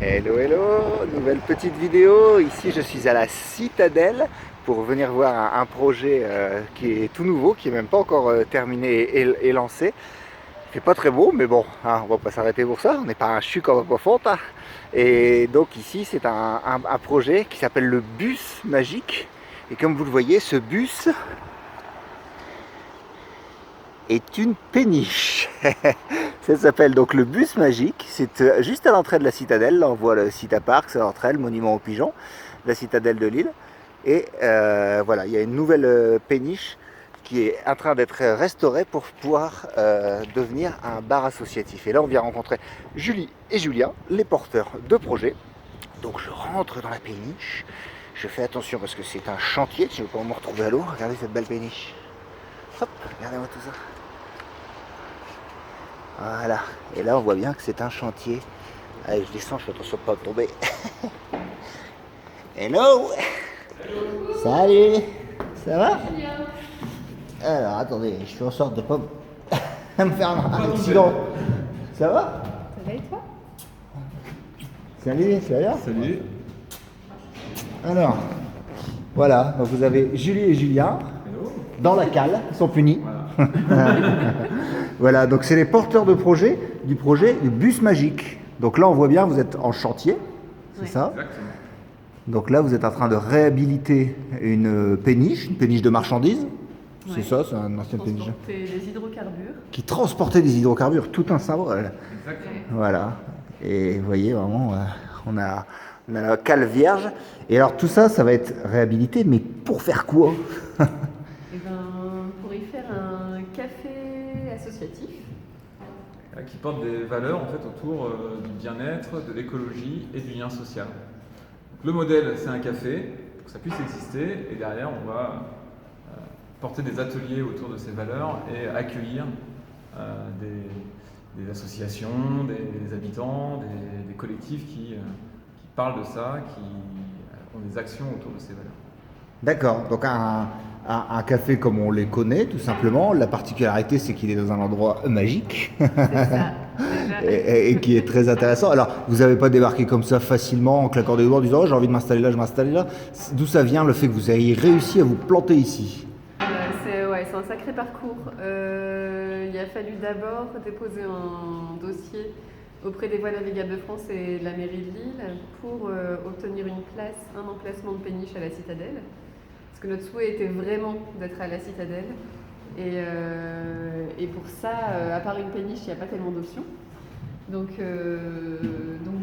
Hello, hello, nouvelle petite vidéo. Ici, je suis à la Citadelle pour venir voir un projet qui est tout nouveau, qui n'est même pas encore terminé et lancé. Il fait pas très beau, mais bon, hein, on va pas s'arrêter pour ça. On n'est pas un chuc en profond. Et donc ici, c'est un projet qui s'appelle le bus magique. Et comme vous le voyez, ce bus est une péniche. Ça s'appelle donc le bus magique. C'est juste à l'entrée de la citadelle. Là, on voit le Cita Park, c'est l'entrée, le monument aux pigeons, la citadelle de Lille. Et voilà, il y a une nouvelle péniche qui est en train d'être restaurée pour pouvoir devenir un bar associatif. Et là, on vient rencontrer Julie et Julien, les porteurs de projet. Donc, je rentre dans la péniche. Je fais attention parce que c'est un chantier. Je ne veux pas me retrouver à l'eau. Regardez cette belle péniche. Hop, regardez-moi tout ça. Voilà, et là on voit bien que c'est un chantier. Allez, je descends, je fais attention de ne pas tomber. Hello. Hello. Salut. Ça va? Alors attendez, je fais en sorte de ne pas me faire un accident. Ça va? Ça va et toi? Salut, ça va bien? Salut. Alors, voilà, donc vous avez Julie et Julien dans la cale, ils sont punis. Voilà. Voilà, donc c'est les porteurs de projet du bus magique. Donc là, on voit bien, vous êtes en chantier, c'est ça? Exactement. Donc là, vous êtes en train de réhabiliter une péniche de marchandises. Ouais. C'est ça, c'est un ancien péniche. Transporter des hydrocarbures. Qui transportait des hydrocarbures, tout un symbole. Exactement. Voilà. Et vous voyez, vraiment, on a la cale vierge. Et alors tout ça, ça va être réhabilité, mais pour faire quoi? Et pour y faire un café associatif. Qui porte des valeurs en fait autour du bien-être, de l'écologie et du lien social. Donc, le modèle, c'est un café, pour que ça puisse exister, et derrière, on va porter des ateliers autour de ces valeurs et accueillir des associations, des habitants, des collectifs qui parlent de ça, qui ont des actions autour de ces valeurs. D'accord, donc un café comme on les connaît, tout simplement. La particularité, c'est qu'il est dans un endroit magique. C'est ça. et qui est très intéressant. Alors, vous n'avez pas débarqué comme ça facilement en claquant des doigts en disant oh, j'ai envie de m'installer là, je m'installe là. D'où ça vient le fait que vous ayez réussi à vous planter ici? C'est un sacré parcours. Il a fallu d'abord déposer un dossier auprès des Voies navigables de France et de la mairie de Lille pour obtenir un emplacement de péniche à la Citadelle. Parce que notre souhait était vraiment d'être à la Citadelle. Et pour ça, à part une péniche, il n'y a pas tellement d'options. Donc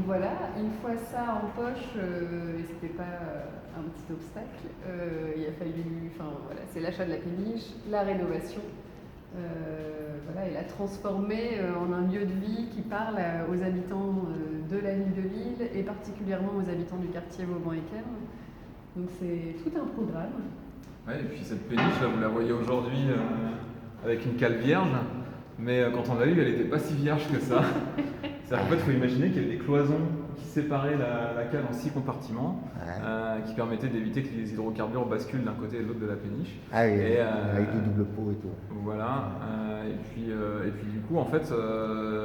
voilà, une fois ça en poche, et c'était pas un petit obstacle, il a fallu, voilà, c'est l'achat de la péniche, la rénovation, voilà, et la transformer en un lieu de vie qui parle aux habitants de la ville de Lille et particulièrement aux habitants du quartier Vauban-Yquem. Donc c'est tout un programme. Ouais, et puis cette péniche, là, vous la voyez aujourd'hui avec une cale vierge, mais quand on l'a eue, elle n'était pas si vierge que ça. C'est-à-dire qu'en fait, il faut imaginer qu'il y avait des cloisons qui séparaient la cale en 6 compartiments, qui permettaient d'éviter que les hydrocarbures basculent d'un côté et de l'autre de la péniche. Ah oui, avec des doubles pots et tout. Voilà, et puis du coup, en fait,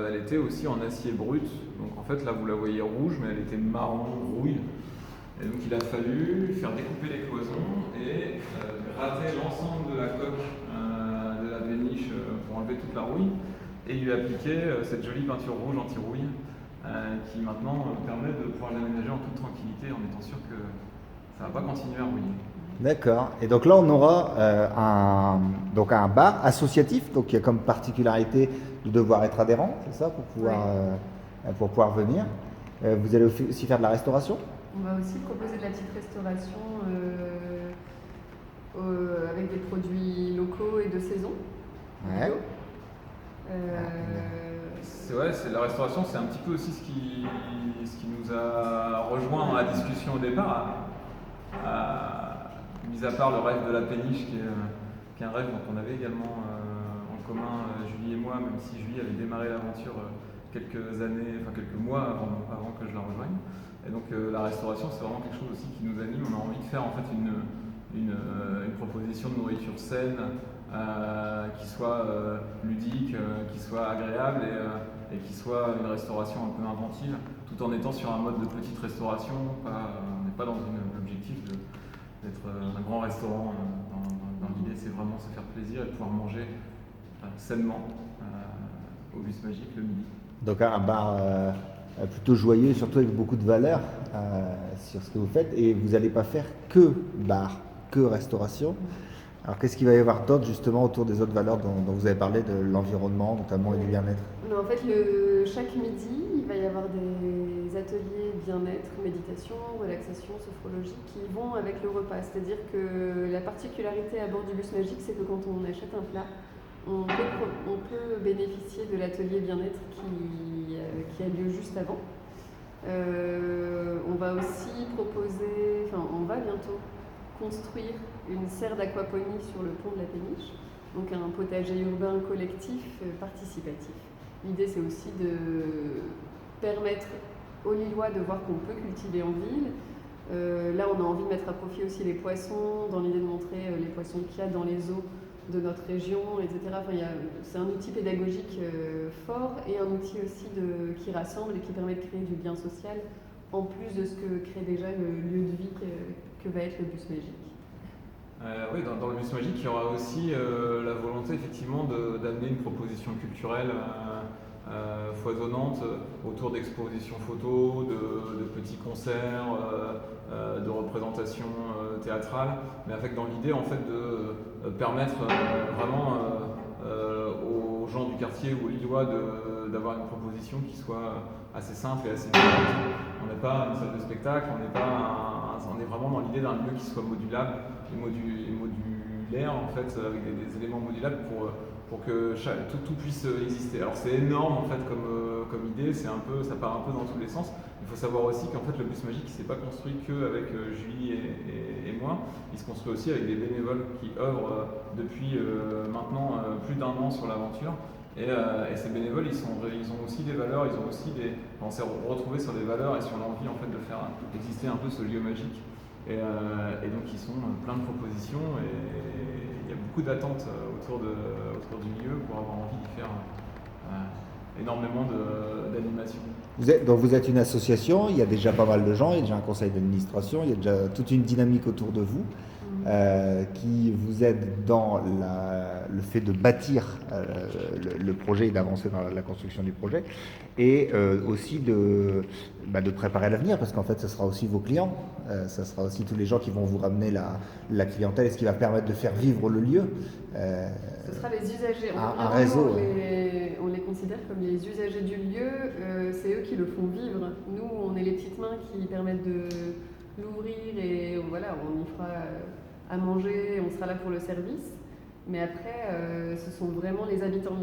elle était aussi en acier brut. Donc en fait, là, vous la voyez rouge, mais elle était marron, rouille. Et donc il a fallu faire découper les cloisons et gratter l'ensemble de la coque de la péniche pour enlever toute la rouille et lui appliquer cette jolie peinture rouge anti-rouille qui maintenant permet de pouvoir l'aménager en toute tranquillité en étant sûr que ça ne va pas continuer à rouiller. D'accord. Et donc là, on aura un bar associatif, donc qui a comme particularité de devoir être adhérent, c'est ça, pour pouvoir venir. Vous allez aussi faire de la restauration? On va aussi proposer de la petite restauration avec des produits locaux et de saison. Ouais. C'est la restauration, c'est un petit peu aussi ce qui nous a rejoint dans la discussion au départ, mis à part le rêve de la péniche qui est un rêve dont on avait également en commun, Julie et moi, même si Julie avait démarré l'aventure quelques mois avant que je la rejoigne. Et donc la restauration, c'est vraiment quelque chose aussi qui nous anime. On a envie de faire en fait une proposition de nourriture saine, qui soit ludique, qui soit agréable et qui soit une restauration un peu inventive, tout en étant sur un mode de petite restauration. On n'est pas dans l'objectif d'être un grand restaurant. Dans l'idée, c'est vraiment se faire plaisir et pouvoir manger sainement au Bus Magique le midi. Donc un bar plutôt joyeux, surtout avec beaucoup de valeur sur ce que vous faites. Et vous n'allez pas faire que bar, que restauration. Alors qu'est-ce qu'il va y avoir d'autre justement autour des autres valeurs dont vous avez parlé, de l'environnement notamment et du bien-être? Non, en fait, chaque midi, il va y avoir des ateliers bien-être, méditation, relaxation, sophrologie qui vont avec le repas. C'est-à-dire que la particularité à bord du Bus Magique, c'est que quand on achète un plat, on peut bénéficier de l'atelier bien-être qui a lieu juste avant. On va aussi proposer, on va bientôt construire une serre d'aquaponie sur le pont de la Péniche, donc un potager urbain collectif participatif. L'idée, c'est aussi de permettre aux Lillois de voir qu'on peut cultiver en ville. Là, on a envie de mettre à profit aussi les poissons, dans l'idée de montrer les poissons qu'il y a dans les eaux de notre région, etc. C'est un outil pédagogique fort et un outil aussi qui rassemble et qui permet de créer du lien social, en plus de ce que crée déjà le lieu de vie que va être le Bus Magique. Oui, dans le Bus Magique, il y aura aussi la volonté effectivement d'amener une proposition culturelle foisonnante autour d'expositions photos, de petits concerts, de représentations théâtrales, mais avec dans l'idée en fait de permettre vraiment aux gens du quartier ou aux Lillois d'avoir une proposition qui soit assez simple et assez vivante. On n'est pas une salle de spectacle, on est vraiment dans l'idée d'un lieu qui soit modulable et modulaire en fait, avec des éléments modulables pour que tout puisse exister. Alors c'est énorme en fait comme idée, ça part un peu dans tous les sens. Il faut savoir aussi qu'en fait le Bus Magique ne s'est pas construit qu'avec Julie et moi, il se construit aussi avec des bénévoles qui œuvrent depuis maintenant plus d'1 an sur l'aventure. Et ces bénévoles, ils ont aussi des valeurs, on s'est retrouvés sur des valeurs et sur l'envie en fait de faire exister un peu ce lieu magique. Et donc ils sont plein de propositions et il y a beaucoup d'attentes autour du lieu pour avoir envie d'y faire énormément d'animation. Donc vous êtes une association, il y a déjà pas mal de gens, il y a déjà un conseil d'administration, il y a déjà toute une dynamique autour de vous qui vous aide dans le fait de bâtir le projet et d'avancer dans la construction du projet, et aussi de préparer l'avenir, parce qu'en fait ce sera aussi vos clients, ça sera aussi tous les gens qui vont vous ramener la clientèle, et ce qui va permettre de faire vivre le lieu. Ce sera les usagers. Un réseau. On les considère comme les usagers du lieu, c'est eux qui le font vivre. Nous, on est les petites mains qui permettent de l'ouvrir et voilà, on y fera à manger, on sera là pour le service. Mais après, ce sont vraiment les habitants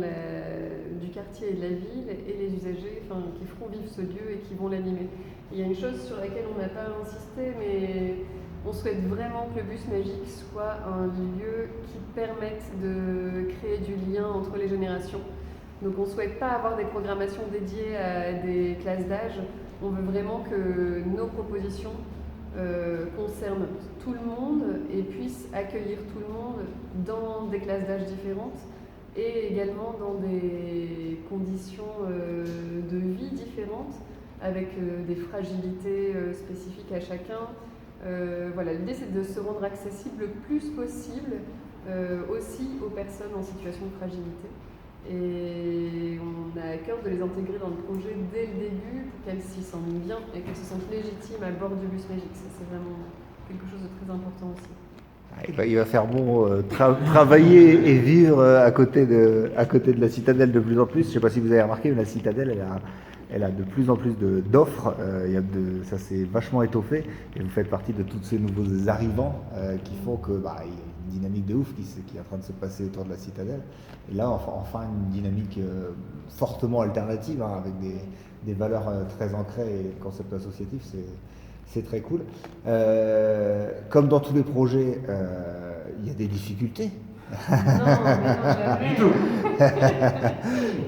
du quartier et de la ville et les usagers qui feront vivre ce lieu et qui vont l'animer. Il y a une chose sur laquelle on n'a pas insisté, mais on souhaite vraiment que le Bus Magique soit un lieu qui permette de créer du lien entre les générations. Donc on ne souhaite pas avoir des programmations dédiées à des classes d'âge. On veut vraiment que nos propositions concernent tout le monde et puissent accueillir tout le monde dans des classes d'âge différentes et également dans des conditions de vie différentes avec des fragilités spécifiques à chacun. Voilà, l'idée c'est de se rendre accessible le plus possible aussi aux personnes en situation de fragilité. Et on a à cœur de les intégrer dans le projet dès le début pour qu'elles s'y sentent bien et qu'elles se sentent légitimes à bord du Bus Magique. Ça, c'est vraiment quelque chose de très important aussi. Il va faire bon travailler et vivre à côté de la Citadelle de plus en plus. Je ne sais pas si vous avez remarqué, mais la Citadelle, elle a de plus en plus d'offres. Ça s'est vachement étoffé. Et vous faites partie de tous ces nouveaux arrivants qui font que il y a une dynamique de ouf qui est en train de se passer autour de la Citadelle. Et là, enfin une dynamique fortement alternative, avec des valeurs très ancrées et le concept associatif, c'est très cool. Comme dans tous les projets, il y a des difficultés. Non, jamais. Du tout.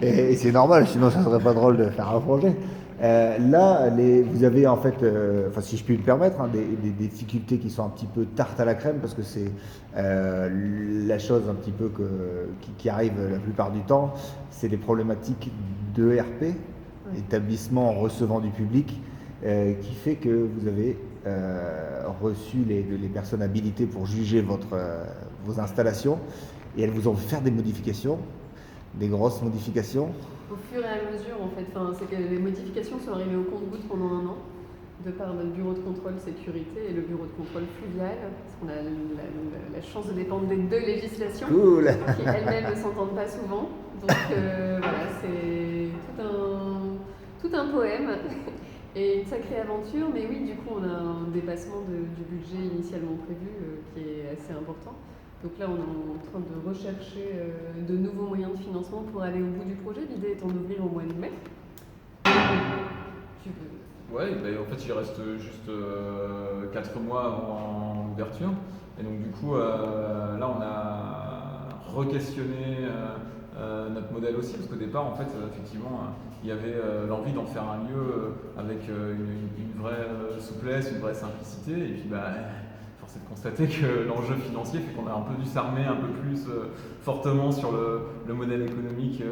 Et c'est normal, sinon ça serait pas drôle de faire un projet. Là, vous avez en fait, si je puis me permettre, des difficultés qui sont un petit peu tarte à la crème, parce que c'est la chose un petit peu qui arrive la plupart du temps, c'est des problématiques d'ERP. établissement recevant du public, qui fait que vous avez reçu les personnes habilitées pour juger vos installations, et elles vous ont fait faire des modifications, des grosses modifications. Au fur et à mesure, en fait, c'est que les modifications sont arrivées au compte-gouttes pendant un an, de par notre bureau de contrôle sécurité et le bureau de contrôle fluvial, parce qu'on a la chance de dépendre des deux législations, Cool. qui elles-mêmes ne s'entendent pas souvent. Donc voilà, c'est tout un poème et une sacrée aventure, mais oui, du coup, on a un dépassement du budget initialement prévu qui est assez important. Donc là, on est en train de rechercher de nouveaux moyens de financement pour aller au bout du projet. L'idée étant d'ouvrir au mois de mai. Tu veux... Ouais, en fait, il reste juste 4 mois avant l'ouverture. Et donc, du coup, là, on a re-questionné notre modèle aussi, parce qu'au départ, en fait, effectivement, il y avait l'envie d'en faire un lieu avec une vraie souplesse, une vraie simplicité. Et puis, force est de constater que l'enjeu financier fait qu'on a un peu dû s'armer un peu plus fortement sur le modèle économique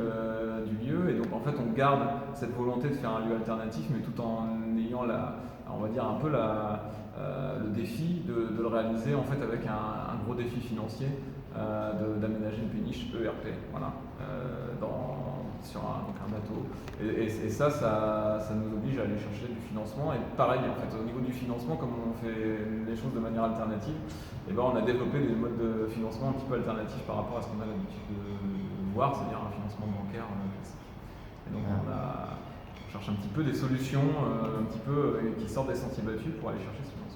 du lieu. Et donc en fait on garde cette volonté de faire un lieu alternatif, mais tout en ayant on va dire un peu le défi de le réaliser en fait avec un gros défi financier d'aménager une péniche ERP, voilà, sur un bateau. Et ça nous oblige à aller chercher du financement. Et pareil, en fait, au niveau du financement, comme on fait les choses de manière alternative, on a développé des modes de financement un petit peu alternatifs par rapport à ce qu'on a l'habitude de voir, c'est-à-dire un financement bancaire classique. Et donc on cherche un petit peu des solutions qui sortent des sentiers battus pour aller chercher ce financement.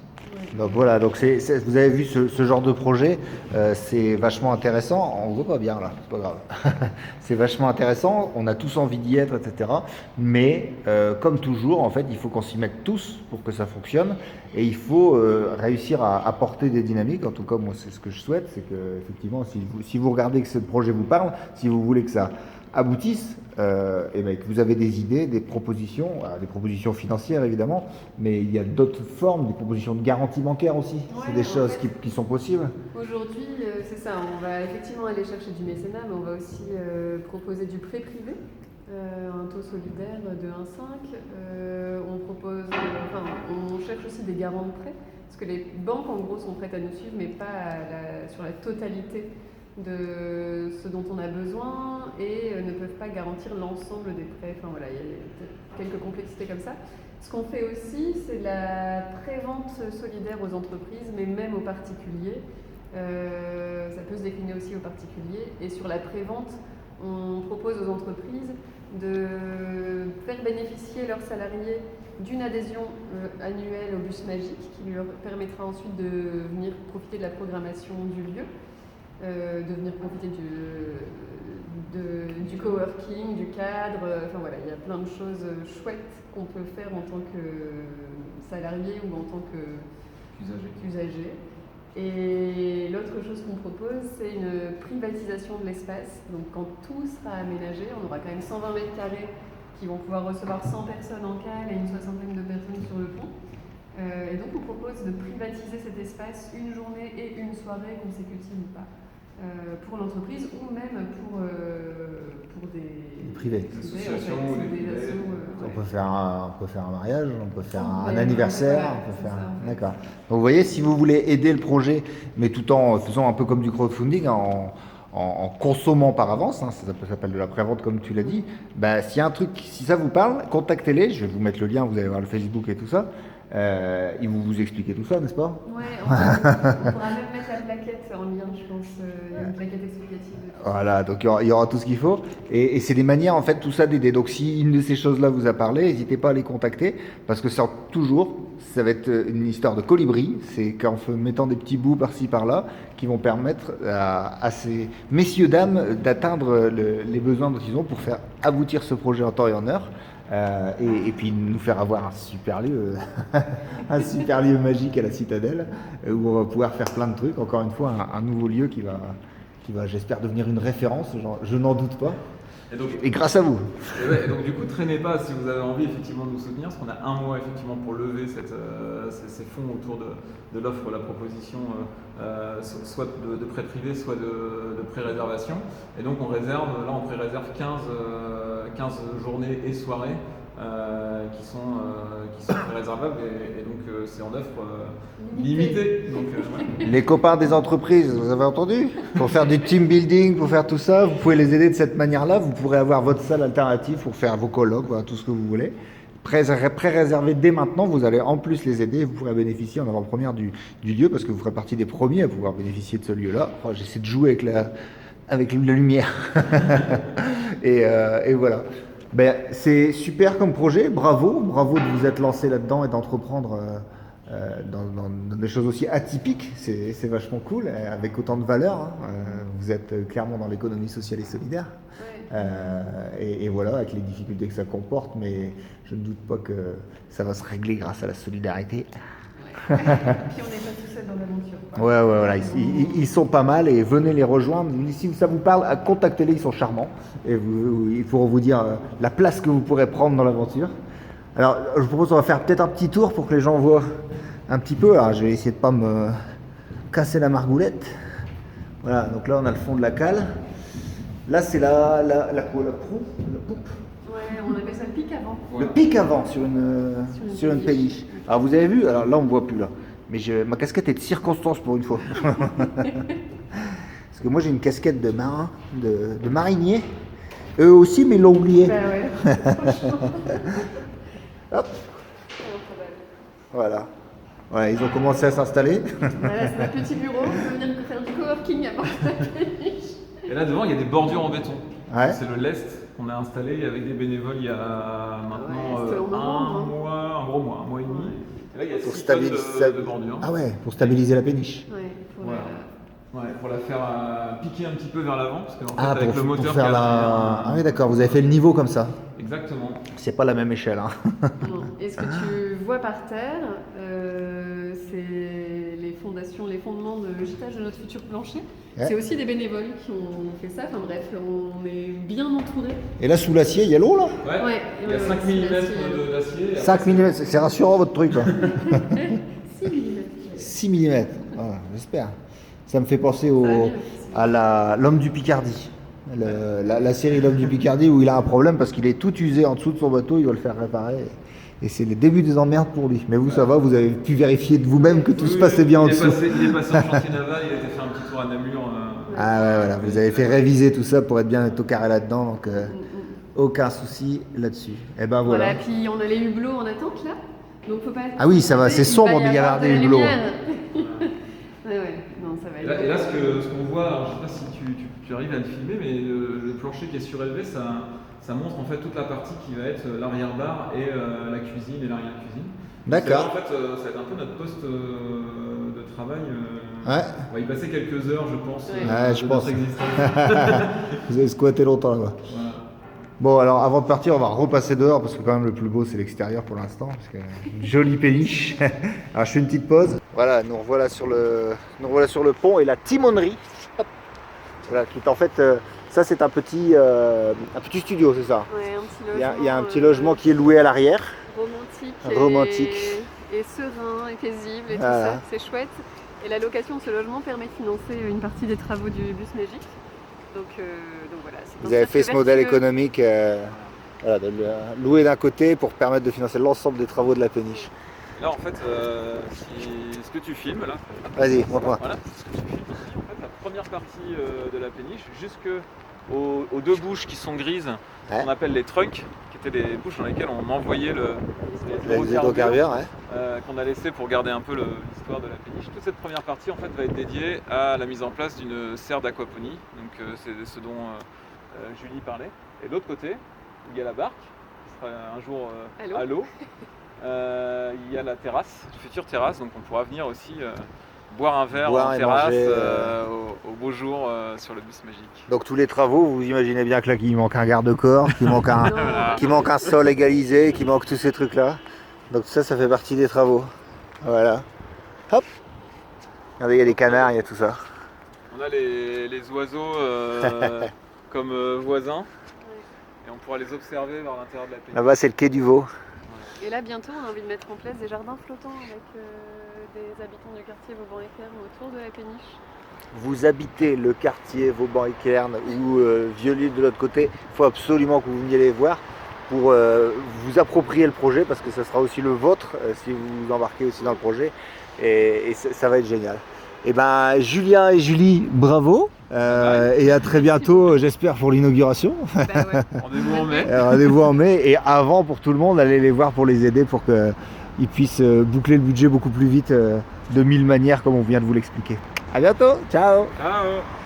Donc voilà, donc vous avez vu ce genre de projet, c'est vachement intéressant. On ne voit pas bien là, c'est pas grave. C'est vachement intéressant, on a tous envie d'y être, etc. Mais comme toujours, en fait, il faut qu'on s'y mette tous pour que ça fonctionne. Et il faut réussir à apporter des dynamiques. En tout cas, moi, c'est ce que je souhaite, c'est que effectivement, si vous regardez que ce projet vous parle, si vous voulez que ça aboutisse, que vous avez des idées, des propositions financières évidemment, mais il y a d'autres formes, des propositions de garantie bancaire aussi. Ouais, c'est des choses qui sont possibles. Aujourd'hui, c'est ça, on va effectivement aller chercher du mécénat, mais on va aussi proposer du prêt privé, un taux solidaire de 1,5. On cherche aussi des garants de prêt, parce que les banques en gros sont prêtes à nous suivre, mais pas sur la totalité de ce dont on a besoin et ne peuvent pas garantir l'ensemble des prêts. Enfin voilà, il y a quelques complexités comme ça. Ce qu'on fait aussi, c'est la prévente solidaire aux entreprises, mais même aux particuliers. Ça peut se décliner aussi aux particuliers. Et sur la prévente, on propose aux entreprises de faire bénéficier leurs salariés d'une adhésion annuelle au bus magique qui leur permettra ensuite de venir profiter de la programmation du lieu. De venir profiter du coworking, du cadre, voilà, il y a plein de choses chouettes qu'on peut faire en tant que salarié ou en tant qu'usager. Et l'autre chose qu'on propose, c'est une privatisation de l'espace. Donc quand tout sera aménagé, on aura quand même 120 mètres carrés qui vont pouvoir recevoir 100 personnes en cale et une soixantaine de personnes sur le pont. Et donc on propose de privatiser cet espace une journée et une soirée consécutive ou pas. Pour l'entreprise ou même pour des privés. Associations ou des privés. On peut faire un mariage, on peut faire un anniversaire, voilà, on peut faire. Ça, en fait. D'accord. Donc vous voyez, si vous voulez aider le projet, mais tout en faisant un peu comme du crowdfunding, en consommant par avance, ça s'appelle de la prévente comme tu l'as dit, s'il y a un truc, si ça vous parle, contactez-les, je vais vous mettre le lien, vous allez voir le Facebook et tout ça. Ils vont vous expliquer tout ça, n'est-ce pas? Ouais, on pourra même mettre la plaquette en lien, je pense. Il y a une plaquette explicative. Voilà, donc il y aura tout ce qu'il faut. Et c'est des manières, en fait, tout ça d'aider. Donc si une de ces choses-là vous a parlé, n'hésitez pas à les contacter, parce que ça va être une histoire de colibri. C'est qu'en mettant des petits bouts par-ci, par-là, qui vont permettre à ces messieurs, dames, d'atteindre les besoins dont ils ont pour faire aboutir ce projet en temps et en heure. Et puis nous faire avoir un super lieu, un super lieu magique à la Citadelle, où on va pouvoir faire plein de trucs. Encore une fois, un nouveau lieu qui va, j'espère, devenir une référence, je n'en doute pas. Et grâce à vous. Et donc du coup, traînez pas si vous avez envie effectivement de nous soutenir, parce qu'on a un mois effectivement pour lever ces fonds autour de l'offre, la proposition, soit de prêt privé, soit de pré-réservation. Et donc on pré-réserve 15 journées et soirées qui sont très réservables et donc c'est en offre limitée. Donc, ouais. Les copains des entreprises, vous avez entendu? Pour faire du team building, pour faire tout ça, vous pouvez les aider de cette manière-là. Vous pourrez avoir votre salle alternative pour faire vos colloques, voilà, tout ce que vous voulez. Pré-réservé dès maintenant, vous allez en plus les aider. Vous pourrez bénéficier en avant-première du lieu parce que vous ferez partie des premiers à pouvoir bénéficier de ce lieu-là. Oh, j'essaie de jouer avec la lumière. et voilà. Ben, c'est super comme projet, bravo de vous être lancé là-dedans et d'entreprendre dans des choses aussi atypiques, c'est vachement cool, avec autant de valeur, hein. Vous êtes clairement dans l'économie sociale et solidaire, et voilà, avec les difficultés que ça comporte, mais je ne doute pas que ça va se régler grâce à la solidarité. Puis on n'est pas tout seul dans l'aventure. Ouais, voilà, ils sont pas mal et venez les rejoindre. Si ça vous parle, contactez-les, ils sont charmants. Et ils pourront vous dire la place que vous pourrez prendre dans l'aventure. Alors, je vous propose qu'on va faire peut-être un petit tour pour que les gens voient un petit peu. Alors, je vais essayer de pas me casser la margoulette. Voilà, donc là, on a le fond de la cale. Là, c'est la proue, la poupe. Ouais, on appelle ça le pic avant. Le pic avant sur une péniche. Alors vous avez vu, alors là on ne voit plus là, mais ma casquette est de circonstance pour une fois. Parce que moi j'ai une casquette de marin, de marinier. Eux aussi, mais ils l'ont oublié. Bah ouais. Hop. Voilà. Voilà, ils ont commencé à s'installer. Voilà, c'est notre petit bureau. On peut venir faire du coworking avant la péniche. Et là devant, il y a des bordures en béton. Ouais. C'est le lest qu'on a installé avec des bénévoles il y a maintenant un gros mois, un mois et demi. Et là, il y a 6 tonnes de bordures. Ah ouais, pour stabiliser la péniche. Ouais, pour la faire piquer un petit peu vers l'avant, parce qu'en fait, Ah, avec le moteur pour faire Ah oui, d'accord, vous avez fait le niveau comme ça. Exactement. C'est pas la même échelle, hein. Non. Et ce que tu vois par terre, c'est les fondations, les fondements de gîtage de notre futur plancher. Ouais. C'est aussi des bénévoles qui ont fait ça. Enfin bref, on est bien entourés. Et là, sous l'acier, il y a l'eau, là? Ouais. Il y a 5 mm d'acier. 5 mm, c'est rassurant votre truc, là. 6 mm. 6 mm, j'espère. Ça me fait penser à l'homme du Picardie. La série L'homme du Picardie où il a un problème parce qu'il est tout usé en dessous de son bateau, il doit le faire réparer. Et c'est le début des emmerdes pour lui. Mais vous, ça va, vous avez pu vérifier de vous-même que tout se passait bien en dessous. Il est passé en chantier naval, il a été faire un petit tour à Namur. Ah ouais, voilà, vous avez fait réviser tout ça pour être bien au carré là-dedans, donc aucun souci là-dessus. Et ben voilà. Voilà, puis on a les hublots en attente là, donc faut pas. Ah oui, ça va, c'est sombre mais il y avoir des hublots. Ouais, non, ça va être. Et là, ce qu'on voit, alors, je ne sais pas si tu arrives à le filmer, mais le plancher qui est surélevé, ça montre en fait toute la partie qui va être l'arrière-bar et la cuisine et l'arrière-cuisine. D'accord. En fait, ça va être un peu notre poste de travail. Ouais. On va y passer quelques heures, je pense. Je pense. Notre existence. Vous avez squatté longtemps là-bas. Voilà. Bon, alors avant de partir, on va repasser dehors parce que quand même le plus beau c'est l'extérieur pour l'instant. Parce que une jolie péniche. Alors je fais une petite pause. Voilà, nous revoilà sur le pont et la timonerie. Hop. Voilà, qui est en fait, ça c'est un petit studio, c'est ça? Ouais, un petit logement. Il y a un petit logement qui est loué à l'arrière. Romantique. Et serein et paisible et tout ça, c'est chouette. Et la location de ce logement permet de financer une partie des travaux du bus magique. Donc voilà. Vous avez fait ce modèle économique de louer d'un côté pour permettre de financer l'ensemble des travaux de la péniche. Là en fait, ce que tu filmes là. Vas-y, montre-moi. Voilà, ce que tu filmes ici, en fait, la première partie de la péniche, jusqu'aux deux bouches qui sont grises, qu'on appelle les trunks, qui étaient les bouches dans lesquelles on envoyait les hydrocarbures, qu'on a laissé pour garder un peu l'histoire de la péniche. Toute cette première partie en fait va être dédiée à la mise en place d'une serre d'aquaponie, donc c'est ce dont Julie parlait. Et de l'autre côté, il y a la barque, qui sera un jour à l'eau. Il y a la terrasse, la future terrasse, donc on pourra venir aussi boire un verre en terrasse manger, au beau jour sur le bus magique. Donc tous les travaux, vous imaginez bien que là qu'il manque un garde-corps, qu'il manque un sol égalisé, qu'il manque tous ces trucs-là. Donc ça fait partie des travaux. Voilà. Hop. Regardez, il y a des canards, il y a tout ça. On a les oiseaux comme voisins et on pourra les observer vers l'intérieur de la péniche. Là-bas c'est le quai du Veau. Et là bientôt on a envie de mettre en place des jardins flottants avec des habitants du quartier Vauban-Équerre autour de la péniche. Vous habitez le quartier Vauban-Équerre ou Vieux-Lille de l'autre côté, il faut absolument que vous veniez les voir. pour vous approprier le projet, parce que ça sera aussi le vôtre si vous vous embarquez aussi dans le projet, et ça va être génial. Et ben Julien et Julie, bravo, et à très bientôt, j'espère, pour l'inauguration. Bah ouais. Rendez-vous en mai. Rendez-vous en mai, et avant, pour tout le monde, allez les voir pour les aider, pour qu'ils puissent boucler le budget beaucoup plus vite, de 1000 manières, comme on vient de vous l'expliquer. À bientôt, ciao. Ciao.